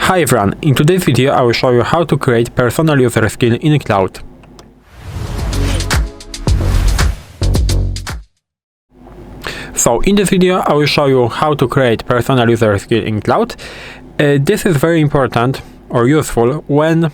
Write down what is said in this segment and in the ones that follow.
Hi everyone, in today's video I will show you how to create personal user skill in Claude. So in this video I will show you how to create personal user skill in Claude. This is very important or useful when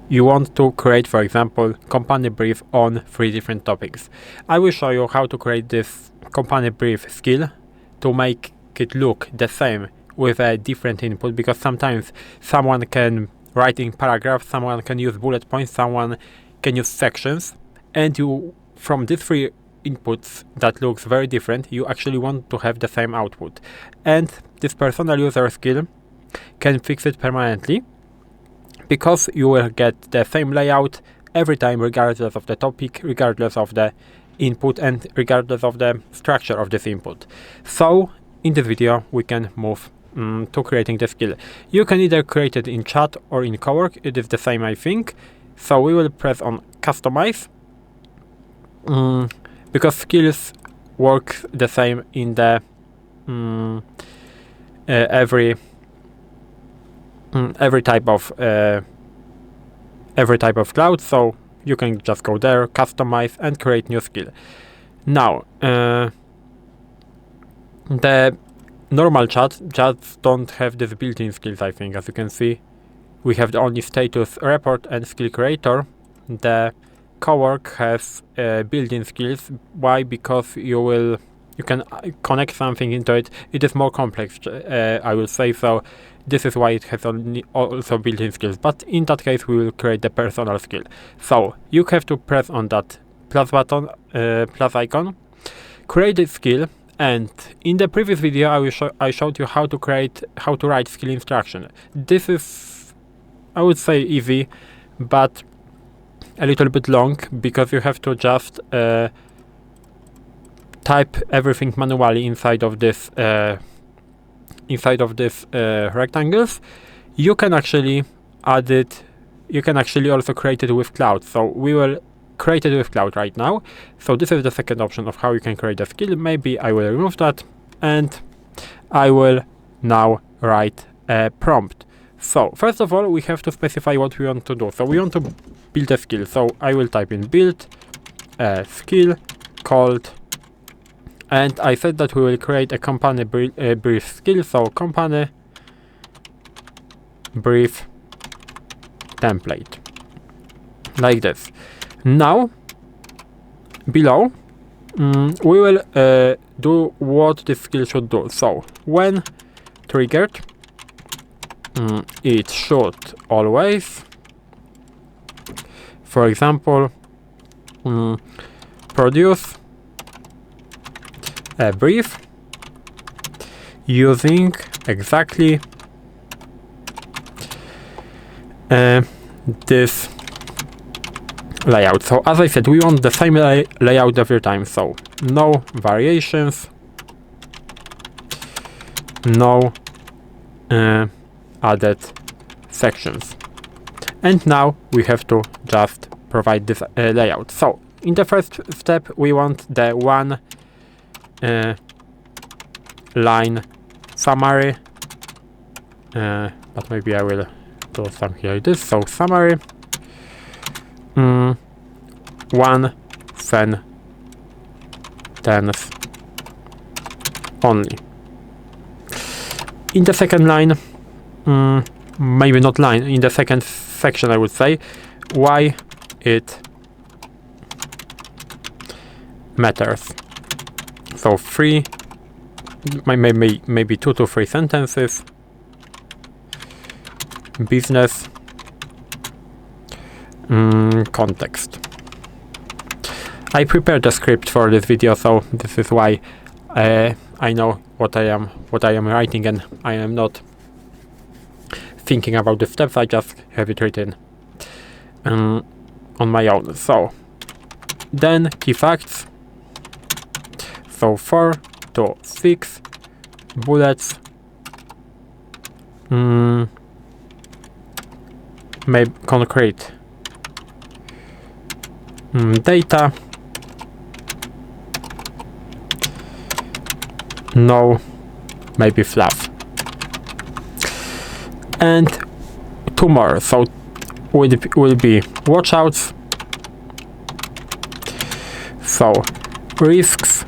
you want to create, for example, company brief on 3 different topics. I will show you how to create this company brief skill to make it look the same with a different input, because sometimes someone can write in paragraphs, someone can use bullet points, someone can use sections, and you, from these 3 inputs that looks very different, you actually want to have the same output. And this personal user skill can fix it permanently, because you will get the same layout every time, regardless of the topic, regardless of the input, and regardless of the structure of this input. So in this video we can move to creating the skill. You can either create it in chat or in Cowork. It is the same, I think. So we will press on customize, because skills work the same in the every type of cloud. So you can just go there, customize, and create new skill. Now the normal chats don't have this built-in skills, I think. As you can see, we have the only status report and skill creator. The Cowork has built-in skills. Why? Because you can connect something into it. It is more complex, I will say. So this is why it has also built-in skills. But in that case, we will create the personal skill. So you have to press on that plus button, plus icon, create a skill. And in the previous video, I showed you how to write skill instruction. This is, I would say, easy, but a little bit long, because you have to just type everything manually inside of this rectangles. You can actually add it. You can actually also create it with Claude. So we will create it with Claude right now. So this is the second option of how you can create a skill. Maybe I will remove that, and I will now write a prompt. So first of all, we have to specify what we want to do. So we want to build a skill. So I will type in build a skill called, and I said that we will create a company brief skill. So company brief template, like this. Now below we will do what this skill should do. So when triggered, it should always, for example, produce a brief using exactly this layout. So as I said, we want the same layout every time. So no variations, no added sections. And now we have to just provide this layout. So in the first step, we want the one line summary, but maybe I will do something like this. So summary, 1 sentence only. In the second line, maybe not line, in the second section, I would say, why it matters. So 3, maybe 2 to 3 sentences. Business context. I prepared a script for this video, so this is why I know what I am writing, and I am not thinking about the steps. I just have it written on my own. So then key facts. So 4 to 6 bullets. Maybe concrete data, no, maybe fluff. And two more. So will be watchouts. So risks,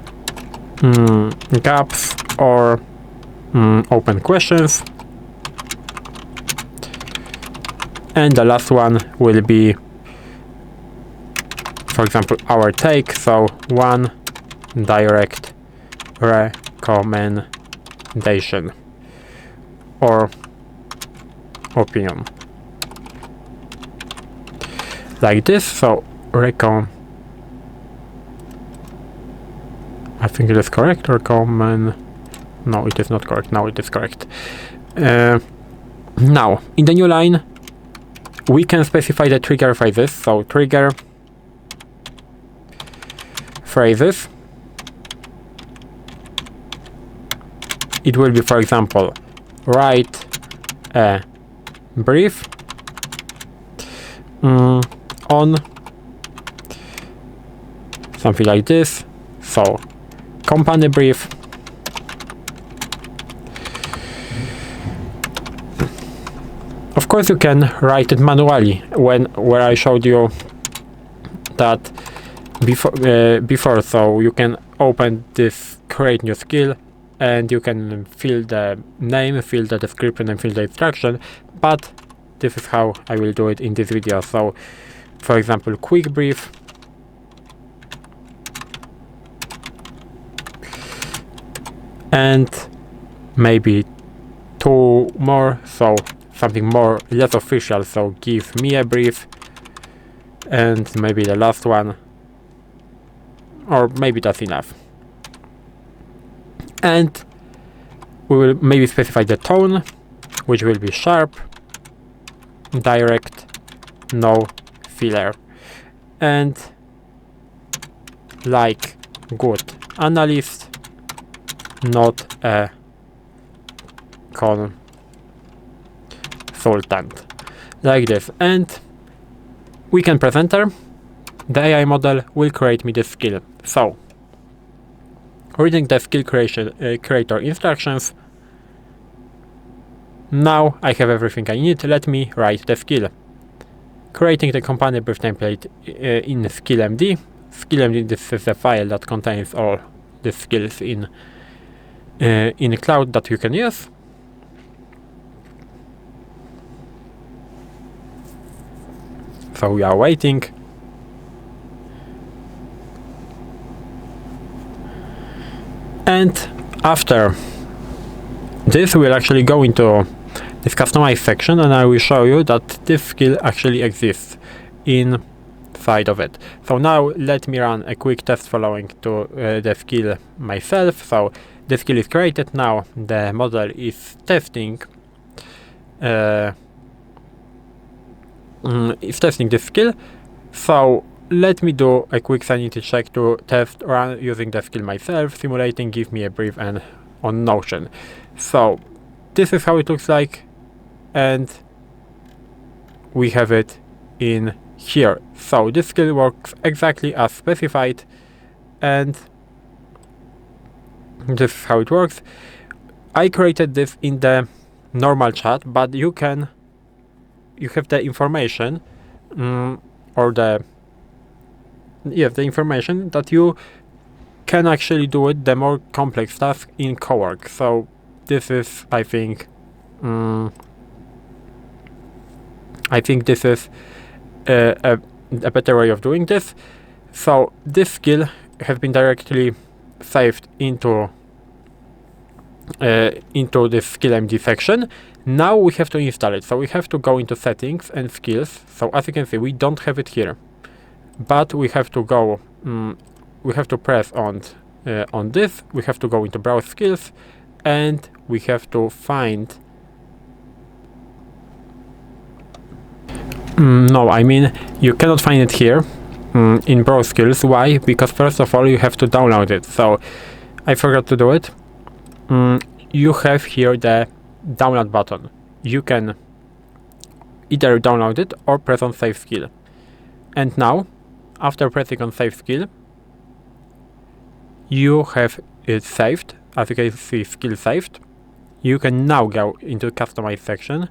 gaps, or open questions. And the last one will be, for example, our take. So one direct recommendation or opinion, like this. So I think it is correct. Recommend. No, it is not correct. Now it is correct. Now in the new line, we can specify the trigger phrases. So trigger phrases. It will be, for example, write a brief on something like this. So company brief. Of course, you can write it manually where I showed you that before. So you can open this create new skill and you can fill the name, fill the description, and fill the instruction. But this is how I will do it in this video. So for example, quick brief. And maybe two more, so something more less official. So give me a brief, and maybe the last one, or maybe that's enough. And we will maybe specify the tone, which will be sharp, direct, no filler, and like good analyst, not a consultant, like this. And we can press enter. The AI model will create me the skill. So reading the skill creator instructions. Now I have everything I need. Let me write the skill. Creating the company brief template in skill.md. Skill.md, this is a file that contains all the skills in Claude that you can use. So we are waiting. And after this, we'll actually go into this customize section, and I will show you that this skill actually exists inside of it. So now let me run a quick test following to the skill myself. So the skill is created. Now the model is testing this skill. So let me do a quick sanity check to test run using the skill myself. Simulating, give me a brief, and on Notion. So this is how it looks like, and we have it in here. So this skill works exactly as specified, and this is how it works. I created this in the normal chat, but you have the information or the information that you can actually do it, the more complex task in Cowork. So this is, I think this is a better way of doing this. So this skill has been directly saved into this skill.md section. Now we have to install it. So we have to go into settings and skills. So as you can see, we don't have it here, but we have to go. We have to press on this. We have to go into browse skills, and we have to find. No, I mean you cannot find it here in browse skills. Why? Because first of all you have to download it. So I forgot to do it. You have here the download button. You can either download it or press on save skill. And now, after pressing on save skill, you have it saved. As you can see, skill saved. You can now go into customize section,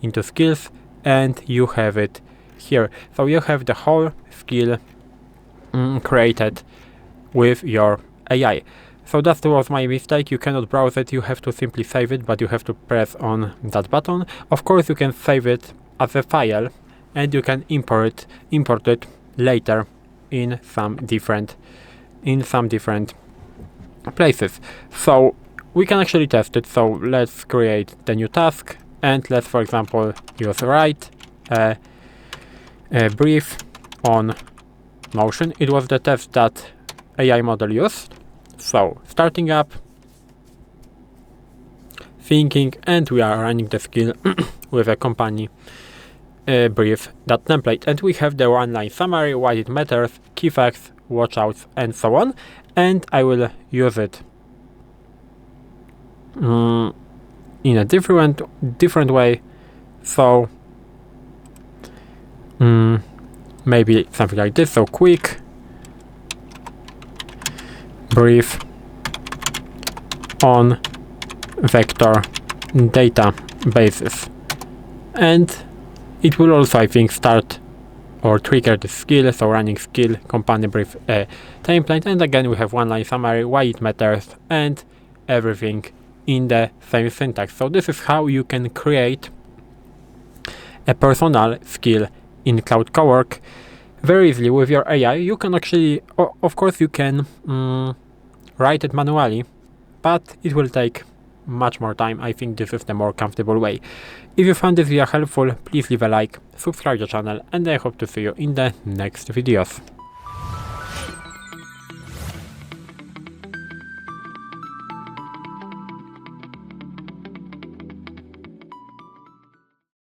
into skills, and you have it here. So you have the whole skill created with your AI. So that was my mistake. You cannot browse it, you have to simply save it, but you have to press on that button. Of course, you can save it as a file and you can import it later in some different places. So we can actually test it. So let's create the new task and let's, for example, use write a brief on motion. It was the test that AI model used. So starting up, thinking, and we are running the skill with a company brief, that template, and we have the one-line summary, why it matters, key facts, watchouts, and so on. And I will use it in a different way. So maybe something like this. So quick brief on vector databases, and it will also, I think, start or trigger the skill. So running skill company brief template, and again we have one line summary, why it matters, and everything in the same syntax. So this is how you can create a personal skill in Cloud Cowork very easily with your AI. You can actually, of course, you can write it manually, but it will take much more time. I think this is the more comfortable way. If you found this video helpful, please leave a like, subscribe to the channel, and I hope to see you in the next videos.